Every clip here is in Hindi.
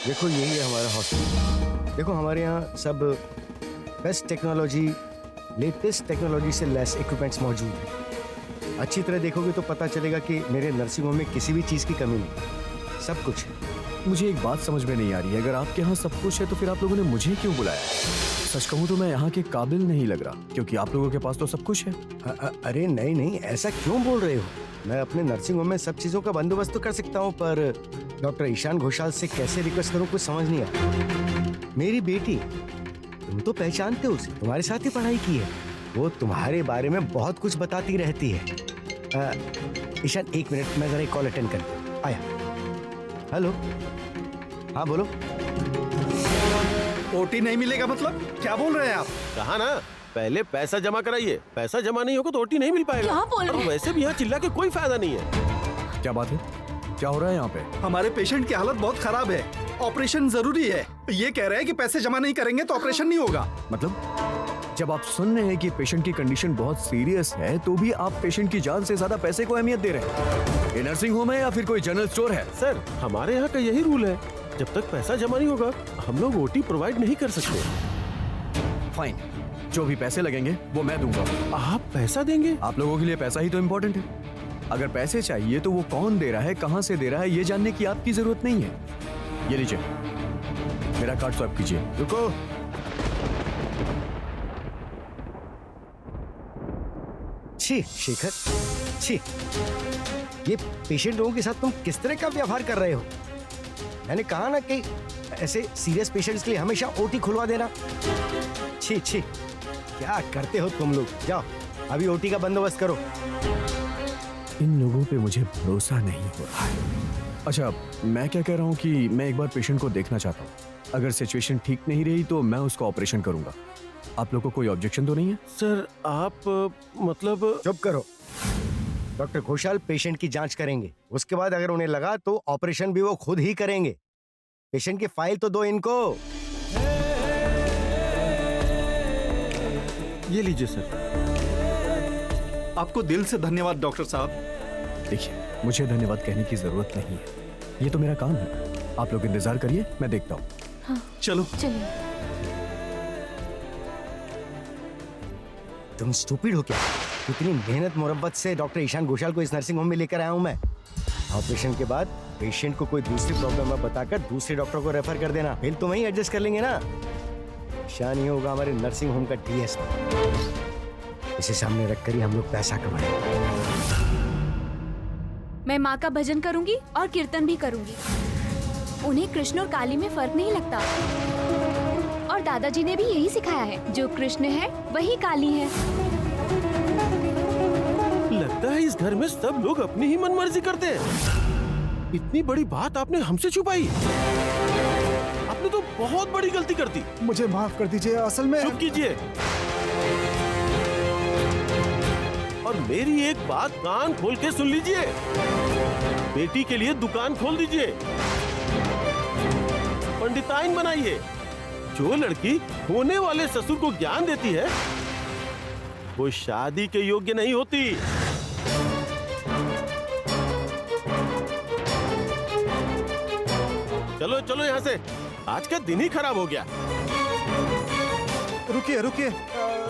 देखो यही है हमारा हॉस्पिटल। देखो हमारे यहाँ सब बेस्ट टेक्नोलॉजी, लेटेस्ट टेक्नोलॉजी से लेस इक्विपमेंट्स मौजूद है। अच्छी तरह देखोगे तो पता चलेगा कि मेरे नर्सिंग होम में किसी भी चीज़ की कमी नहीं, सब कुछ है। मुझे एक बात समझ में नहीं आ रही है, अगर आपके यहाँ सब कुछ है तो फिर आप लोगों ने मुझे क्यों बुलाया? सच कहूँ तो मैं यहाँ के काबिल नहीं लग रहा, क्योंकि आप लोगों के पास तो सब कुछ है। अरे नहीं नहीं, ऐसा क्यों बोल रहे हो? मैं अपने नर्सिंग होम में सब चीज़ों का बंदोबस्त तो कर सकता हूँ, पर डॉक्टर ईशान घोषाल से कैसे रिक्वेस्ट करूँ कुछ समझ नहीं आता। मेरी बेटी, तुम तो पहचानते हो उसे, तुम्हारे साथ ही पढ़ाई की है, वो तुम्हारे बारे में बहुत कुछ बताती रहती है। ईशान एक मिनट, मैं जरा एक कॉल अटेंड कर आया। हेलो, हाँ बोलो। ओटी नहीं मिलेगा मतलब क्या बोल रहे हैं आप? कहा ना, पहले पैसा जमा कराइए, पैसा जमा नहीं होगा तो ओटी नहीं मिल पाएगा। क्या बोल रहे हैं? और वैसे भी यहाँ चिल्ला के कोई फायदा नहीं है। क्या बात है? क्या हो रहा है यहाँ पे? हमारे पेशेंट की हालत बहुत खराब है, ऑपरेशन जरूरी है। ये कह रहे हैं कि पैसे जमा नहीं करेंगे तो ऑपरेशन नहीं होगा। मतलब जब आप सुन रहे हैं कि पेशेंट की कंडीशन बहुत सीरियस है तो भी आप पेशेंट की जान से ज्यादा पैसे को अहमियत दे रहे हैं। ये नर्सिंग होम है या फिर कोई जनरल स्टोर है? सर, हमारे यहाँ का यही रूल है, जब तक पैसा जमा नहीं होगा हम लोग ओटी प्रोवाइड नहीं कर सकते। फाइन, जो भी पैसे लगेंगे वो मैं दूंगा। आप पैसा देंगे? आप लोगों के लिए पैसा ही तो इम्पोर्टेंट है। अगर पैसे चाहिए तो वो कौन दे रहा है, कहां से दे रहा है, ये जानने की आपकी जरूरत नहीं है। ये लीजिए, मेरा कार्ड स्वाइप कीजिए। रुको, छी शेखर, छी, ये पेशेंट लोगों के साथ तुम किस तरह का व्यवहार कर रहे हो? मैंने कहा ना कि ऐसे सीरियस पेशेंट्स के लिए हमेशा ओटी खुलवा देना। छी छी, क्या करते हो तुम लोग? जाओ अभी ओटी का बंदोबस्त करो। इन लोगों पे मुझे भरोसा नहीं हो रहा है। अच्छा, मैं क्या कह रहा हूँ कि मैं एक बार पेशेंट को देखना चाहता हूँ। अगर सिचुएशन ठीक नहीं रही तो मैं उसका ऑपरेशन करूंगा। आप लोग को कोई ऑब्जेक्शन तो नहीं है? सर आप मतलब। चुप करो। डॉक्टर घोषाल पेशेंट की जांच करेंगे, उसके बाद अगर उन्हें लगा तो ऑपरेशन भी वो खुद ही करेंगे। पेशेंट की फाइल तो दो इनको। ये लीजिए सर। आपको दिल से धन्यवाद डॉक्टर साहब। देखिए, मुझे धन्यवाद कहने की जरूरत नहीं है, ये तो मेरा काम है। आप लोग इंतजार करिए, मैं देखता हूँ। हाँ, चलो चलिए। तुम स्टूपिड हो क्या? कितनी मेहनत मुरब्बत से डॉक्टर ईशान घोषाल को इस नर्सिंग होम में लेकर आया हूं मैं। ऑपरेशन के बाद पेशेंट को कोई दूसरी प्रॉब्लम है बताकर दूसरे डॉक्टर को रेफर कर देना, बिल तो वहीं एडजस्ट कर लेंगे ना। ईशान ही होगा हमारे नर्सिंग होम का डीएसपी। इसे सामने रखकर ही हम लोग पैसा कमाएंगे। मैं माँ का भजन करूंगी और कीर्तन भी करूंगी। उन्हें कृष्ण और काली में फर्क नहीं लगता, और दादाजी ने भी यही सिखाया है, जो कृष्ण है वही काली है। लगता है इस घर में सब लोग अपनी ही मनमर्जी करते हैं। इतनी बड़ी बात आपने हमसे छुपाई। आपने तो बहुत बड़ी गलती कर दी। मुझे माफ कर दीजिए, असल में। चुप कीजिए और मेरी एक बात कान खोल के सुन लीजिए। बेटी के लिए दुकान खोल दीजिए, पंडिताइन बनाइए। जो लड़की होने वाले ससुर को ज्ञान देती है वो शादी के योग्य नहीं होती। चलो चलो यहाँ से, आज का दिन ही खराब हो गया। रुकिए रुकिए,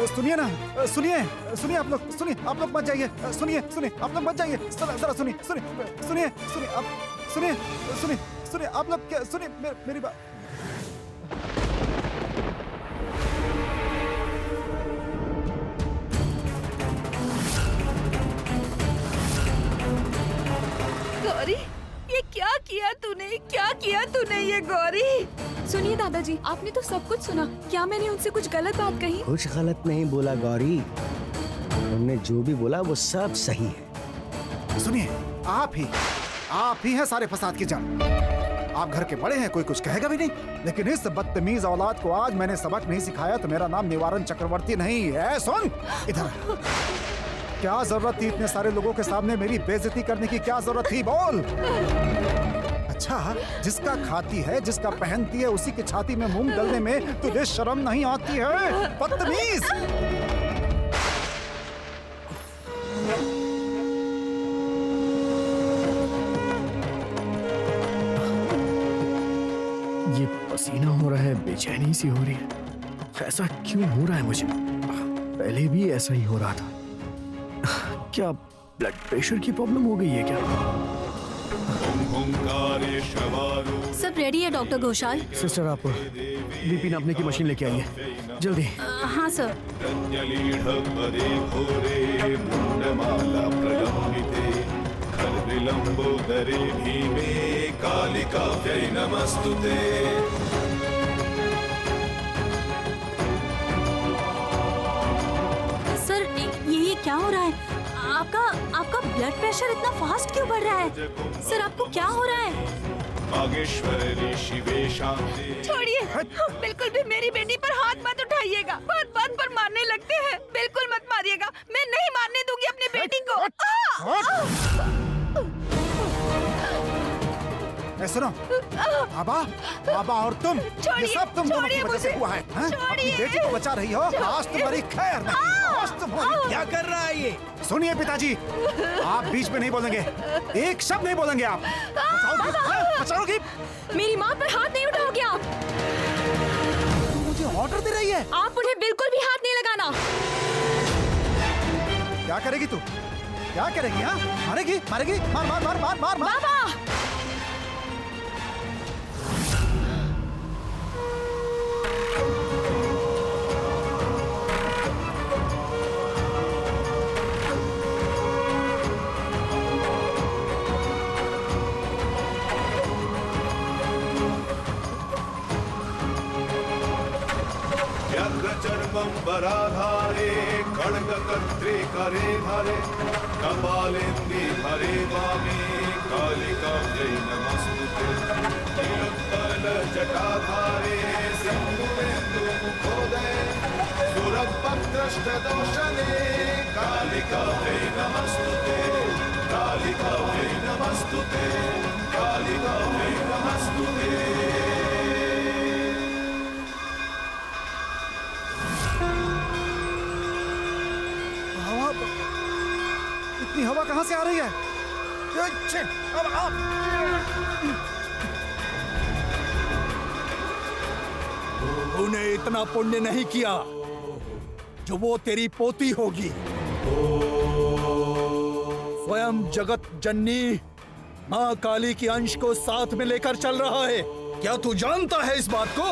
सुनिए ना, सुनिए सुनिए, आप लोग सुनिए, आप लोग मत जाइए। सुनिए सुनिए, आप लोग मत जाइए। जरा सुनिए सुनिए सुनिए सुनिए, आप सुनिए सुनिए सुनिए, आप लोग क्या सुनिए मेरी बात। गौरी, ये क्या किया तूने ये गौरी? सुनिए दादाजी, आपने तो सब कुछ सुना। क्या मैंने उनसे कुछ गलत बात कही? कुछ गलत नहीं बोला गौरी, तुमने जो भी बोला वो सब सही है। सुनिए, आप ही हैं सारे फसाद की जड़। आप घर के बड़े हैं, कोई कुछ कहेगा भी नहीं, लेकिन इस बदतमीज औलाद को आज मैंने सबक नहीं सिखाया तो मेरा नाम निवारण चक्रवर्ती नहीं है। सुन इधर, क्या जरूरत थी इतने सारे लोगों के सामने मेरी बेइज्जती करने की? क्या जरूरत थी, बोल। अच्छा, जिसका खाती है, जिसका पहनती है, उसी की छाती में मूंग डलने में तुझे शर्म नहीं आती है, बदतमीज? ये पसीना हो रहा है, बेचैनी सी हो रही है। ऐसा क्यों हो रहा है मुझे? पहले भी ऐसा ही हो रहा था। क्या ब्लड प्रेशर की प्रॉब्लम हो गई है क्या? सब रेडी है डॉक्टर घोषाल? सिस्टर, आप बीपी नापने की मशीन लेके आइए जल्दी। हाँ सर। सर ये क्या हो रहा है? आपका आपका ब्लड प्रेशर इतना फास्ट क्यों बढ़ रहा है? सर आपको क्या हो रहा है? छोड़िए, बिल्कुल भी मेरी बेटी पर हाथ मत उठाइएगा। बात बात पर मारने लगते हैं। बिल्कुल मत मारिएगा, मैं नहीं मारने दूंगी अपनी बेटी को। सुनो, बाबा बाबा और तुम, ये सब तुम दोनों की वजह से हुआ है। हाँ? अपनी बेटी को बचा रही हो, आज तुम्हारी खैर नहीं, आज तुम्हारी। क्या कर रहा है ये? सुनिए पिताजी, आप बीच में नहीं बोलेंगे, एक शब्द नहीं बोलेंगे आप। बचाओगी? मेरी माँ पर हाथ नहीं उठाओगे आप। तुम मुझे ऑर्डर दे रही है? आप उन्हें बिल्कुल भी हाथ नहीं लगाना। क्या करेगी तू? क्या करेगी? हाँ, मारेगी? मारेगी? मार मार मार मार मार मार। बाबा, बराधारे खड्गकर्त्रे करे धारे कपालेन्दि हरे वामे कालिकाब्जै नमस्तुते नीलोत्पलजटाधारे सिन्धुरेन्दुमुखोदये सुरपत्रष्टदोषणे कालिकाब्जै नमस्तुते कालिकाब्जै नमस्तुते कालिकाब्जै नमस्तुते। इतनी हवा कहाँ से आ रही है? अब आप तूने इतना पुण्य नहीं किया जो वो तेरी पोती होगी। स्वयं जगत जननी माँ काली की अंश को साथ में लेकर चल रहा है। क्या तू जानता है इस बात को?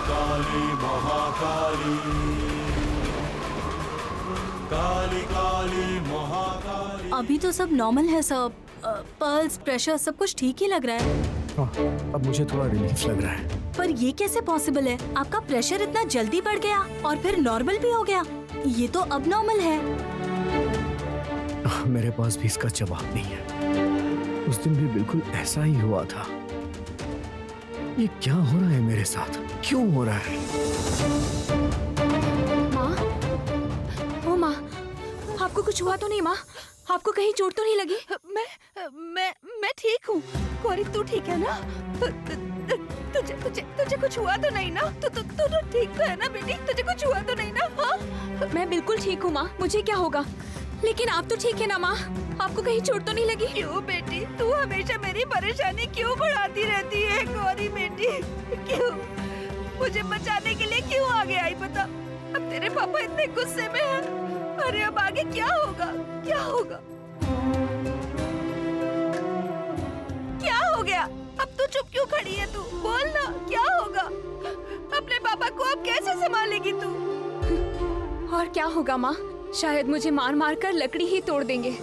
काली महाकाली काली काली महाकाली। अभी तो सब नॉर्मल है सब। पल्स, प्रेशर सब कुछ ठीक ही लग रहा है। हाँ, अब मुझे थोड़ा रिलीफ लग रहा है। पर ये कैसे पॉसिबल है? आपका प्रेशर इतना जल्दी बढ़ गया और फिर नॉर्मल भी हो गया। ये तो अब नॉर्मल है। मेरे पास भी इसका जवाब नहीं है। उस दिन भी बिल्कुल ऐसा ही हुआ था। ये क्या हो रहा है मेरे साथ? क्यों हो रहा है? माँ, ओ माँ, आपको कुछ हुआ तो नहीं माँ? आपको कहीं चोट तो नहीं लगी? मैं ठीक हूँ। गौरी, तू ठीक है ना? तुझे तुझे तुझे कुछ हुआ तो नहीं ना? तू ठीक तो है ना बेटी? तुझे कुछ हुआ तो नहीं ना? हाँ? मैं बिल्कुल ठीक हूँ माँ, मुझे क्या होगा? लेकिन आप तो ठीक है ना माँ? आपको कहीं चोट तो नहीं लगी? क्यों बेटी, तू हमेशा मेरी परेशानी क्यों बढ़ाती रहती है? गौरी बेटी, क्यों मुझे बचाने के लिए क्यों आगे आई बता? अब तेरे पापा इतने गुस्से में हैं। अरे अब आगे क्या होगा? क्या होगा? क्या हो गया? अब तू चुप क्यों खड़ी है? तू बोल ना, क्या होगा? अपने पापा को अब कैसे संभालेगी तू? और क्या होगा माँ? शायद मुझे मार मार कर लकड़ी ही तोड़ देंगे।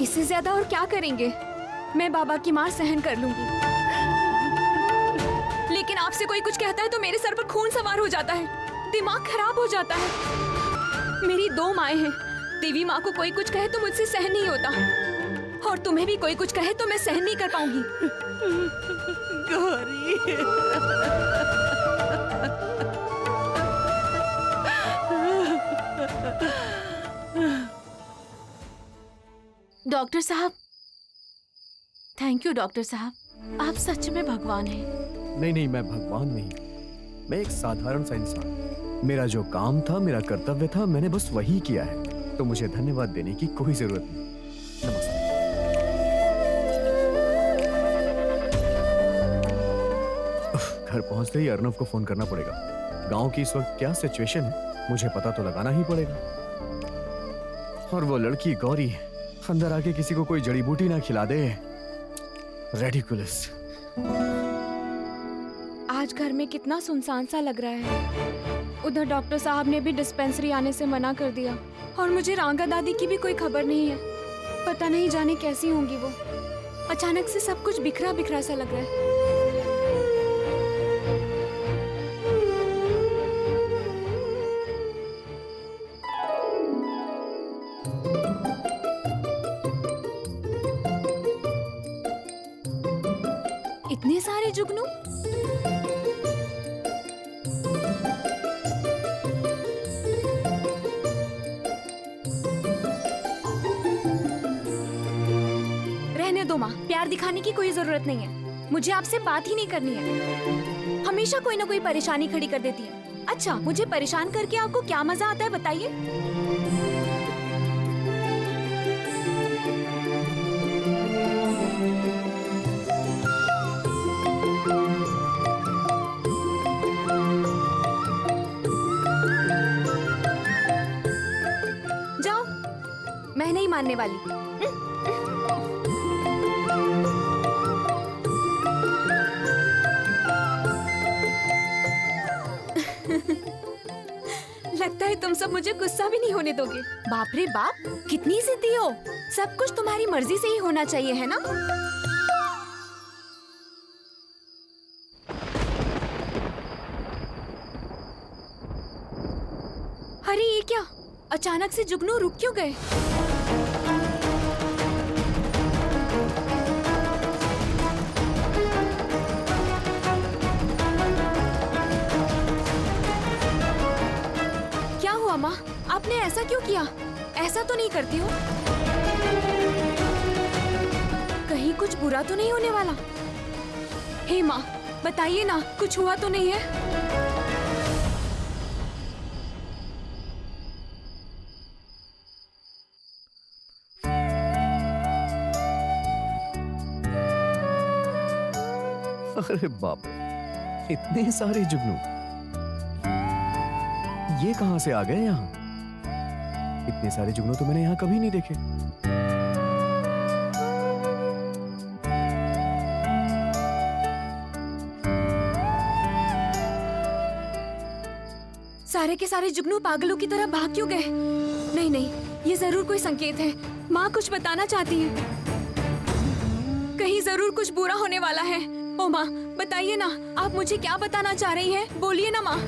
इससे ज्यादा और क्या करेंगे? मैं बाबा की मार सहन कर लूंगी। लेकिन आपसे कोई कुछ कहता है तो मेरे सर पर खून सवार हो जाता है, दिमाग खराब हो जाता है। मेरी 2 माएं हैं। देवी माँ को कोई कुछ कहे तो मुझसे सहन नहीं होता, और तुम्हें भी कोई कुछ कहे तो मैं सहन नहीं कर पाऊंगी। गौरी, डॉक्टर साहब, थैंक यू डॉक्टर साहब। आप सच में भगवान हैं। नहीं नहीं, मैं भगवान नहीं, मैं एक साधारण सा इंसान। मेरा जो काम था, मेरा कर्तव्य था, मैंने बस वही किया है, तो मुझे धन्यवाद देने की कोई जरूरत नहीं। नमस्ते। घर पहुंचते ही अर्नव को फोन करना पड़ेगा। गांव की इस वक्त क्या सिचुएशन है मुझे पता तो लगाना ही पड़ेगा। और वो लड़की गौरी अंदर आके किसी को कोई जड़ी बूटी ना खिला दे। रेडिकुलस। आज घर में कितना सुनसान सा लग रहा है। उधर डॉक्टर साहब ने भी डिस्पेंसरी आने से मना कर दिया और मुझे रांगा दादी की भी कोई खबर नहीं है। पता नहीं जाने कैसी होंगी वो। अचानक से सब कुछ बिखरा बिखरा सा लग रहा है। इतने सारे जुगनू। रहने दो माँ, प्यार दिखाने की कोई जरूरत नहीं है। मुझे आपसे बात ही नहीं करनी है। हमेशा कोई ना कोई परेशानी खड़ी कर देती है। अच्छा, मुझे परेशान करके आपको क्या मजा आता है बताइए? जाओ, मैं नहीं मानने वाली। लगता है तुम सब मुझे गुस्सा भी नहीं होने दोगे। बाप रे बाप, कितनी जिद्दी हो। सब कुछ तुम्हारी मर्जी से ही होना चाहिए, है ना? अरे ये क्या, अचानक से जुगनू रुक क्यों गए? क्या हुआ माँ, आपने ऐसा क्यों किया? ऐसा तो नहीं करती हो। कहीं कुछ बुरा तो नहीं होने वाला? हे माँ, बताइए ना, कुछ हुआ तो नहीं है? अरे बाप रे, इतने सारे जुगनू, ये कहां से आ गए यहाँ? इतने सारे जुगनू तो मैंने यहाँ कभी नहीं देखे। सारे के सारे जुगनू पागलों की तरह भाग क्यों गए? नहीं नहीं, ये जरूर कोई संकेत है। माँ कुछ बताना चाहती है। कहीं जरूर कुछ बुरा होने वाला है। ओ माँ, बताइए ना, आप मुझे क्या बताना चाह रही हैं? बोलिए ना माँ।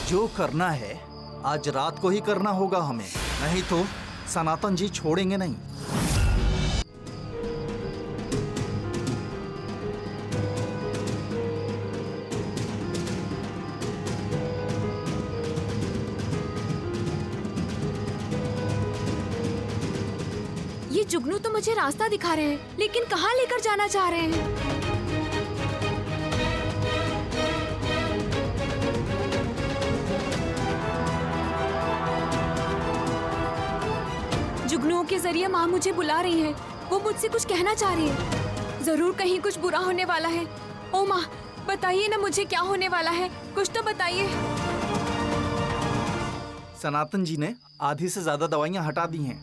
जो करना है आज रात को ही करना होगा हमें, नहीं तो सनातन जी छोड़ेंगे नहीं। ये जुगनू तो मुझे रास्ता दिखा रहे हैं, लेकिन कहाँ लेकर जाना चाह रहे हैं? जुगनुओं के जरिए माँ मुझे बुला रही है। वो मुझसे कुछ कहना चाह रही है। जरूर कहीं कुछ बुरा होने वाला है। ओ माँ, बताइए ना, मुझे क्या होने वाला है? कुछ तो बताइए। सनातन जी ने आधी से ज्यादा दवाइयाँ हटा दी हैं,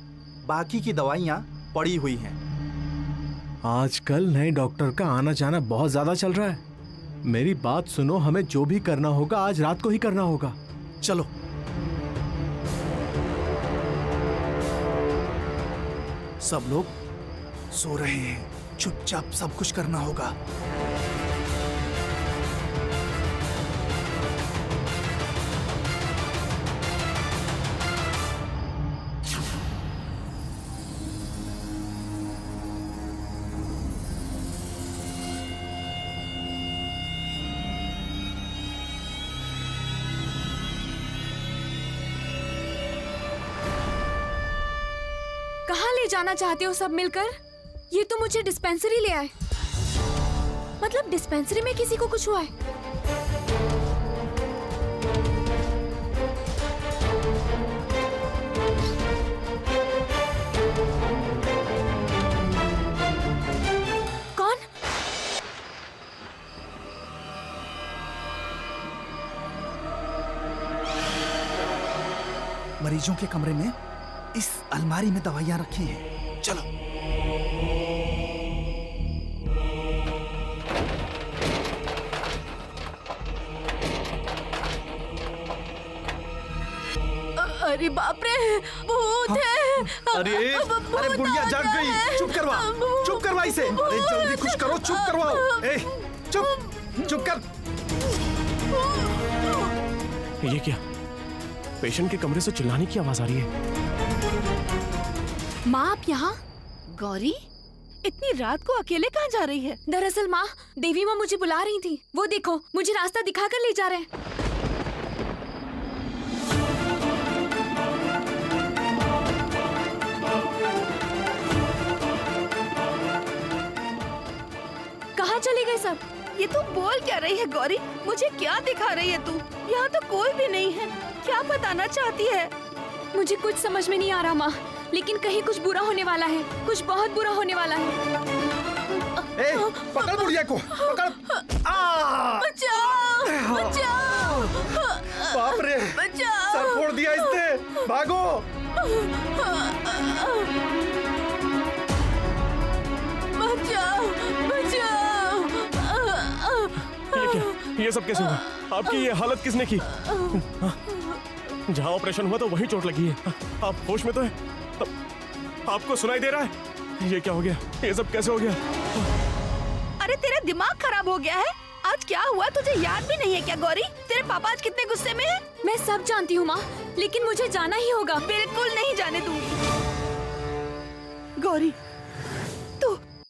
बाकी की दवाइयाँ पड़ी हुई हैं। आजकल नए डॉक्टर का आना जाना बहुत ज्यादा चल रहा है। मेरी बात सुनो, हमें जो भी करना होगा आज रात को ही करना होगा। चलो। सब लोग सो रहे हैं, चुपचाप सब कुछ करना होगा। कहाँ ले जाना चाहते हो सब मिलकर? ये तो मुझे डिस्पेंसरी ले आए। मतलब डिस्पेंसरी में किसी को कुछ हुआ है? कौन? मरीजों के कमरे में इस अलमारी में दवाइयां रखी हैं। चलो। अरे बाप रे, भूत है। अरे अरे बुढ़िया जाग गई, चुप करवा इसे। अरे जल्दी कुछ करो, चुप करवाओ। ए, चुप कर। ये क्या? पेशेंट के कमरे से चिल्लाने की आवाज आ रही है। माँ आप यहाँ? गौरी, इतनी रात को अकेले कहाँ जा रही है? दरअसल माँ, देवी माँ मुझे बुला रही थी। वो देखो, मुझे रास्ता दिखाकर ले जा रहे हैं। कहाँ चले गए सब? ये तू बोल क्या रही है गौरी? मुझे क्या दिखा रही है तू? यहाँ तो कोई भी नहीं है। क्या बताना चाहती है? मुझे कुछ समझ में नहीं आ रहा माँ, लेकिन कहीं कुछ बुरा होने वाला है। कुछ बहुत बुरा होने वाला है। ए, पकड़ बुढ़िया को, पकड़। बचाओ, बचाओ, बाप रे, बचाओ। सर फोड़ दिया इसने। भागो। बचाओ, बचाओ। ये क्या? ये सब कैसे हुआ? आपकी ये हालत किसने की? जहाँ ऑपरेशन हुआ तो वहीं चोट लगी है। आप होश में तो है? आपको सुनाई दे रहा है? ये क्या हो गया? ये सब कैसे हो गया? अरे तेरा दिमाग खराब हो गया है? आज क्या हुआ तुझे याद भी नहीं है क्या गौरी? तेरे पापा आज कितने गुस्से में हैं? मैं सब जानती हूँ माँ, लेकिन मुझे जाना ही होगा। बिल्कुल नहीं जाने दूंगी। गौरी, तू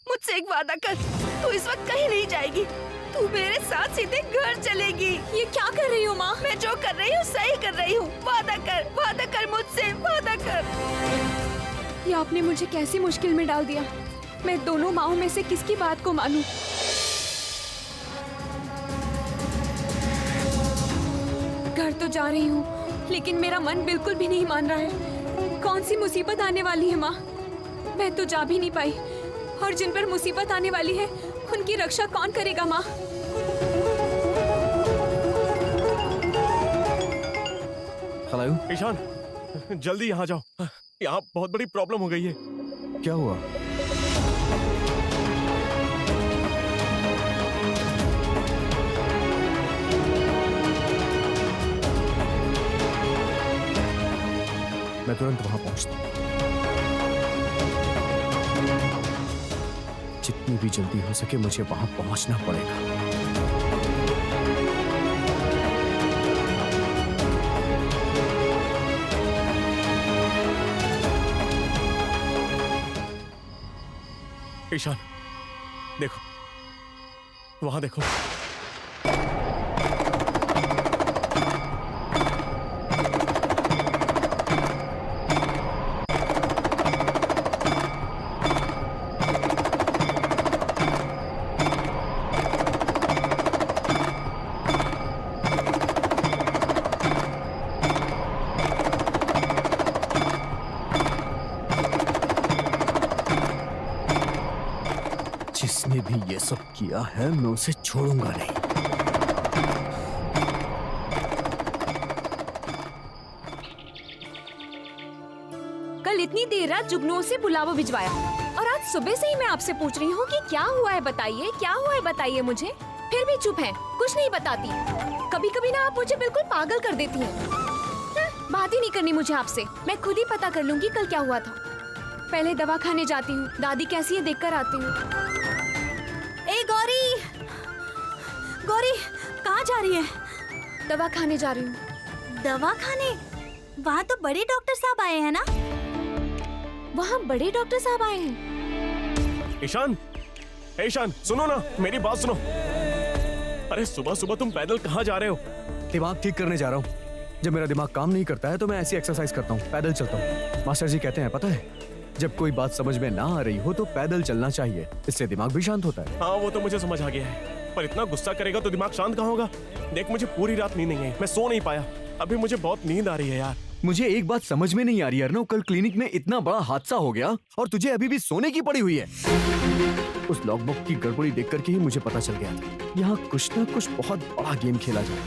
मुझसे एक वादा कर। तू इस वक्त कहीं नहीं जाएगी। तू मेरे साथ सीधे घर चलेगी। ये क्या कर रही हो माँ? मैं जो कर रही हूँ सही कर रही हूँ। वादा कर मुझसे, वादा कर। ये आपने मुझे कैसी मुश्किल में डाल दिया। मैं दोनों माँओं में से किसकी बात को मानूं? घर तो जा रही हूँ, लेकिन मेरा मन बिल्कुल भी नहीं मान रहा है। कौन सी मुसीबत आने वाली है माँ? मैं तो जा भी नहीं पाई, और जिन पर मुसीबत आने वाली है उनकी रक्षा कौन करेगा माँ? हेलो ईशान, जल्दी यहाँ जाओ। यहाँ बहुत बड़ी प्रॉब्लम हो गई है। क्या हुआ? मैं तुरंत वहां पहुंचता हूं। जितनी भी जल्दी हो सके मुझे वहां पहुंचना पड़ेगा। ईशान, देखो, वहां देखो। जिसने भी ये सब किया है मैं उसे छोड़ूंगा नहीं। कल इतनी देर रात जुगनुओं से बुलावा भिजवाया, और आज सुबह से ही मैं आपसे पूछ रही हूँ कि क्या हुआ है बताइए, क्या हुआ है बताइए मुझे। फिर भी चुप हैं, कुछ नहीं बताती। कभी कभी ना आप मुझे बिल्कुल पागल कर देती हैं। बात ही नहीं करनी मुझे आपसे, मैं खुद ही पता कर लूंगी कल क्या हुआ था। पहले दवा खाने जाती हूँ, दादी कैसी है देखकर आती हूँ। ए गौरी, गौरी कहाँ जा रही है? दवा खाने जा रही हूँ। दवा खाने? वहाँ तो बड़े डॉक्टर साहब आए हैं ना? वहाँ बड़े डॉक्टर साहब आए हैं? ईशान, ईशान सुनो ना, मेरी बात सुनो। अरे सुबह सुबह तुम पैदल कहाँ जा रहे हो? दिमाग ठीक करने जा रहा हूँ। जब मेरा दिमाग काम नहीं करता है तो मैं ऐसी एक्सरसाइज करता हूँ, पैदल चलता हूँ। मास्टर जी कहते हैं पता है, जब कोई बात समझ में ना आ रही हो तो पैदल चलना चाहिए, इससे दिमाग भी शांत होता है। हाँ वो तो मुझे समझ आ गया है, पर इतना गुस्सा करेगा तो दिमाग शांत कहाँ होगा? देख मुझे पूरी रात नींद नहीं आई, मैं सो नहीं पाया। अभी मुझे बहुत नींद आ रही है यार। मुझे एक बात समझ में नहीं आ रही अर्नव, कल क्लिनिक में इतना बड़ा हादसा हो गया और तुझे अभी भी सोने की पड़ी हुई है। उस लॉगबुक की गड़बड़ी देख करके ही मुझे पता चल गया था, यहाँ कुछ ना कुछ बहुत बड़ा गेम खेला जाए।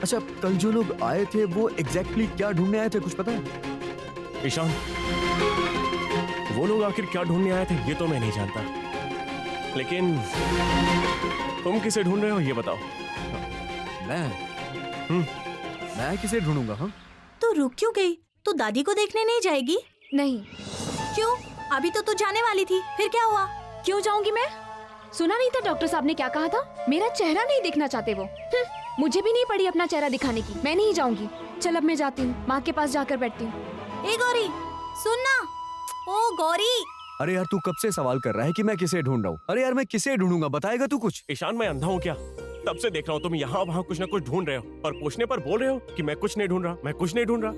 अच्छा कल जो लोग आए थे वो एग्जैक्टली क्या ढूंढने आए थे, कुछ पता है? ईशान, वो लोग आखिर क्या ढूंढने आए थे ये तो मैं नहीं जानता, लेकिन तुम किसे ढूंढ रहे हो ये बताओ। मैं किसे ढूंढूंगा? हाँ तो रुक क्यों गई? तू दादी को देखने नहीं जाएगी? नहीं। क्यों? अभी तो तू जाने वाली थी, फिर क्या हुआ? क्यों जाऊंगी मैं? सुना नहीं था डॉक्टर साहब ने क्या कहा था? मेरा चेहरा नहीं दिखना चाहते वो। मुझे भी नहीं पड़ी अपना चेहरा दिखाने की, मैं नहीं जाऊंगी। चल अब मैं जाती हूँ, माँ के पास जाकर बैठती हूँ। ए गौरी सुनना। ओ गौरी। अरे यार तू कब से सवाल कर रहा है कि मैं किसे ढूंढ रहा हूँ? अरे यार मैं किसे ढूंढूंगा, बताएगा तू कुछ? ईशान मैं अंधा हूँ क्या? तब से देख रहा हूँ तुम यहाँ वहाँ कुछ ना कुछ ढूंढ रहे हो और पूछने पर बोल रहे हो कि मैं कुछ नहीं ढूंढ रहा, मैं कुछ नहीं ढूंढ रहा।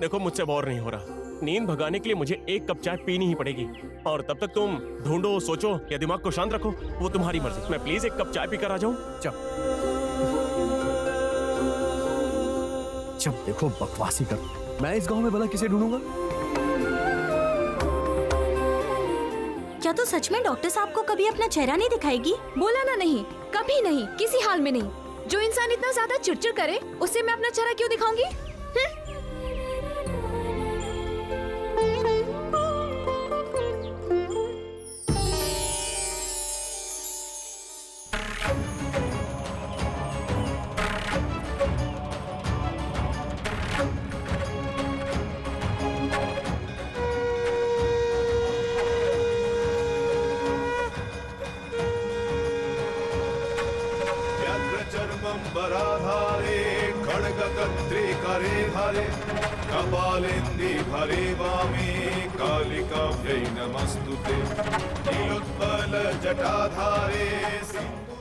देखो मुझसे बोर नहीं हो रहा, नींद भगाने के लिए मुझे एक कप चाय पीनी ही पड़ेगी और तब तक तुम ढूंढो, सोचो या दिमाग को शांत रखो, वो तुम्हारी मर्जी। मैं प्लीज एक कप चाय पीकर आ जाऊँ? जब देखो बकवासी कर। मैं इस गांव में भला किसे ढूंढूंगा? क्या तू सच में डॉक्टर साहब को कभी अपना चेहरा नहीं दिखाएगी? बोला ना नहीं, कभी नहीं, किसी हाल में नहीं। जो इंसान इतना ज्यादा चिड़चिड़ करे उससे मैं अपना चेहरा क्यों दिखाऊंगी? बराधारे खड्गकत्री करे धरे कपालेन्दि भरे वामे कालिकाभ्यै नमस्तुते नीलोत्पल जटाधारे सिंधु